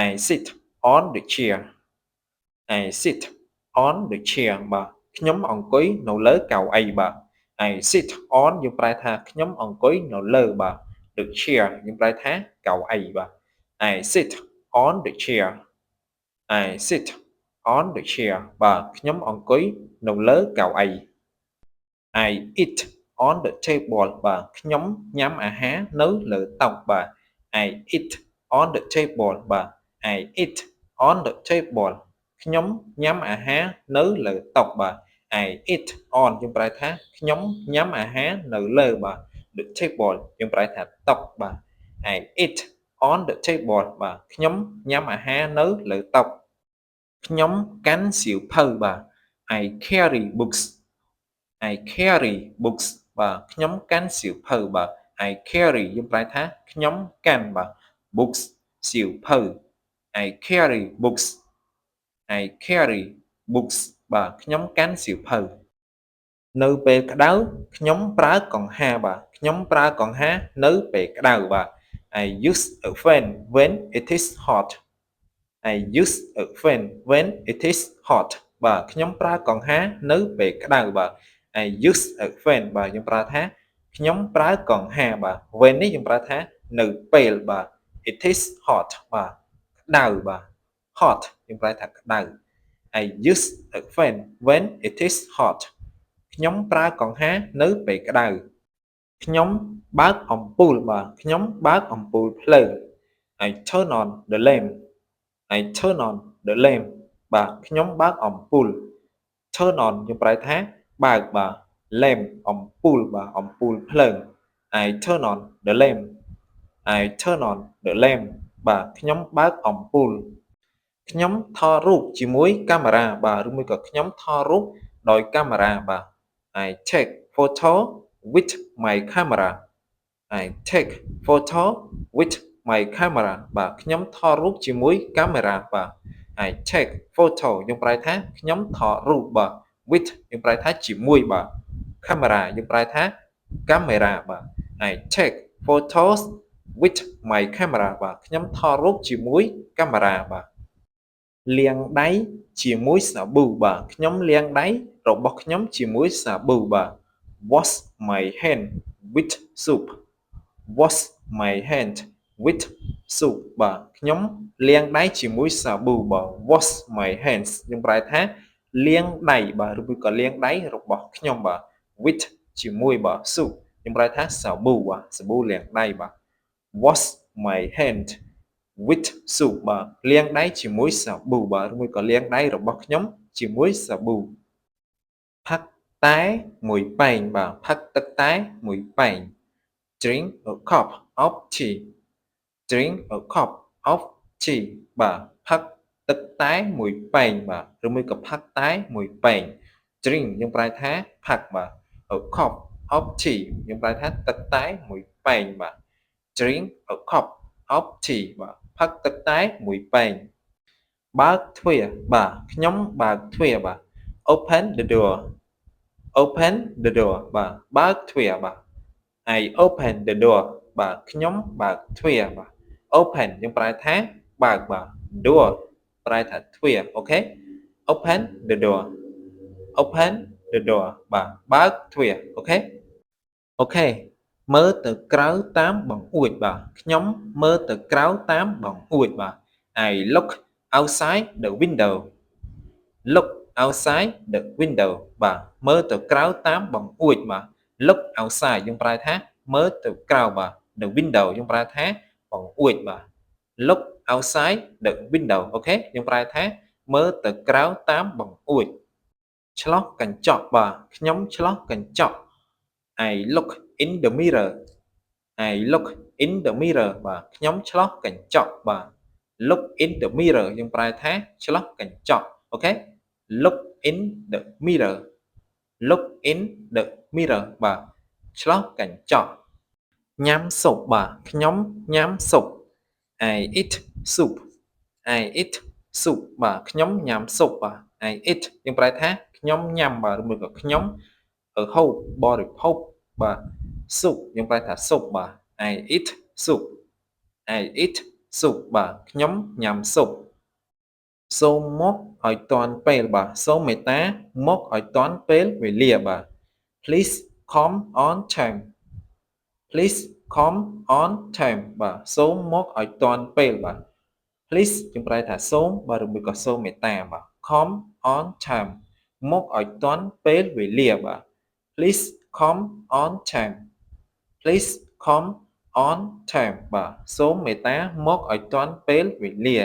I sit on the chair I sit on the chair បាទខ្ញុំអង្គុយនៅលើកៅអីបាទ I sit on យើងប្រែថាខ្ញុំអង្គុយនៅលើបាទ the chair យើងប្រែថាកៅអីបាទ I sit on the chair I sit on the chair បាទខ្ញុំអង្គុយនៅលើកៅអី I eat on the table បាទខ្ញុំញ៉ាំអាហារនៅលើតុបាទ I eat on the table បាទ I eat on the table ខ្ញុំញ៉ាំអាហារនៅលើតុបាទ I eat on យើងប្រែថាខ្ញុំញ៉ាំអាហារនៅលើបាទ the table យើងប្រែថាតុបាទ I eat on the table បាទខ្ញុំញ៉ាំអាហារនៅលើតុខ្ញុំកាន់សៀវភៅបាទ I carry books I carry books បាទខ្ញុំកាន់សៀវភៅបាទ I carry យើងប្រែថាខ្ញុំកាន់បាទ books សៀវភៅ I carry books I carry books បាទខ្ញុំកាន់សៀវភៅនៅពេលក្តៅខ្ញុំប្រើកង្ហារបាទខ្ញុំប្រើកង្ហារនៅពេលក្តៅបាទ I use a fan when it is hot I use a fan when it is hot បាទខ្ញុំប្រើកង្ហារនៅពេលក្តៅបាទ I use a fan បាទយើងប្រើថាខ្ញុំប្រើកង្ហារបាទ when នេះយើងប្រើថានៅពេលបាទ it is hot បាទក្តៅបាទ hot យើងប្រើថាក្តៅ I use a fan when it is hot ខ្ញុំប្រើកង្ហារនៅពេលក្តៅខ្ញុំបើកអំពូលបាទខ្ញុំបើកអំពូលភ្លើង I turn on the lamp I turn on the lamp បាទខ្ញុំបើកអំពូល turn on យើងប្រែថាបើកបាទ lamp អំពូលបាទអំពូលភ្លើង I turn on the lamp I turn on the lamp បាទខ្ញុំបើកអំពូលខ្ញុំថតរូបជាមួយកាមេរ៉ាបាទឬមួយក៏ខ្ញុំថតរូបដោយកាមេរ៉ាបាទ I take photo with my camera I take photo with my camera បាទខ្ញុំថតរូបជាមួយកាមេរ៉ាបាទ I take photo យើងប្រែថាខ្ញុំថតរូបបាទ with យើងប្រែថាជាមួយបាទ camera យើងប្រែថាកាមេរ៉ាបាទ I take photos with my camera បាទខ្ញុំថតរូបជាមួយកាមេរ៉ាបាទលាងដៃជាមួយសាប៊ូបាទខ្ញុំលាងដៃរបស់ខ្ញុំជាមួយសាប៊ូបាទ wash my hand with soap wash my hand with soap បាទខ្ញុំលាងដៃជាមួយសាប៊ូបាទ wash my hands យើងប្រែថាលាងដៃបាទឬមួយក៏លាងដៃរបស់ខ្ញុំបាទ with ជាមួយបាទ soap យើងប្រែថាសាប៊ូបាទសាប៊ូលាងដៃបាទ wash my hand with soap បាទលាងដៃជាមួយសាប៊ូបាទឬមួយក៏លាងដៃរបស់ខ្ញុំជាមួយសាប៊ូផឹកតែមួយប៉ែងបាទផឹកទឹកតែមួយប៉ែង drink a cup of tea drink a cup of tea បាទផឹកទឹកតែមួយប៉ែងបាទឬមួយក៏ផឹកតែមួយប៉ែង drink យើងប្រែថាផឹកបាទ a cup of tea យើងប្រែថាទឹកតែមួយប៉ែងបាទ drink a cup of tea បាទផឹកទឹកតែមួយប៉ែងបើកទ្វារបាទខ្ញុំបើកទ្វារបាទ open the door open the door បាទបើកទ្វារបាទ I open the door បាទខ្ញុំបើកទ្វារបាទ open យើងប្រែថាបើកបាទ door ប្រែថាទ្វារអូខេ open the door open the door បាទបើកទ្វារអូខេអូខេមើលទៅក្រៅតាមបង្អួចបាទខ្ញុំមើលទៅក្រៅតាមបង្អួចបាទ I look outside the window look outside the window បាទមើលទៅក្រៅតាមបង្អួចបាទ look outside យើងប្រែថាមើលទៅក្រៅបាទ the window យើងប្រែថាបង្អួចបាទ look outside the window អូខេយើងប្រែថាមើលទៅក្រៅតាមបង្អួចឆ្លោះកញ្ចក់បាទខ្ញុំឆ្លោះកញ្ចក់ I look in the mirror I look in the mirror បាទខ្ញុំឆ្លោះកញ្ចក់បាទ look in the mirror យើងប្រែថាឆ្លោះកញ្ចក់អូខេ look in the mirror look in the mirror បាទឆ្លោះកញ្ចក់ញ៉ាំស៊ុបបាទខ្ញុំញ៉ាំស៊ុប I eat soup I eat soup បាទខ្ញុំញ៉ាំស៊ុបបាទ I eat យើងប្រែថាខ្ញុំញ៉ាំបាទឬមួយក៏ខ្ញុំហូបបរិភោគបាទ soup យើងប្រែថាស៊ុបបាទ I eat soup I eat soup បាទខ្ញុំញ៉ាំ soup សូមមកឲ្យទាន់ពេលបាទសូមមេត្តាមកឲ្យទាន់ពេលវេលាបាទ please come on time please come on time បាទសូមមកឲ្យទាន់ពេលបាទ please យើងប្រែថាសូមបាទឬមួយក៏សូមមេត្តាបាទ come on time មកឲ្យទាន់ពេលវេលាបាទ please come on time please come on time បាទសូមមេត្តាមកឲ្យទាន់ពេលវេលា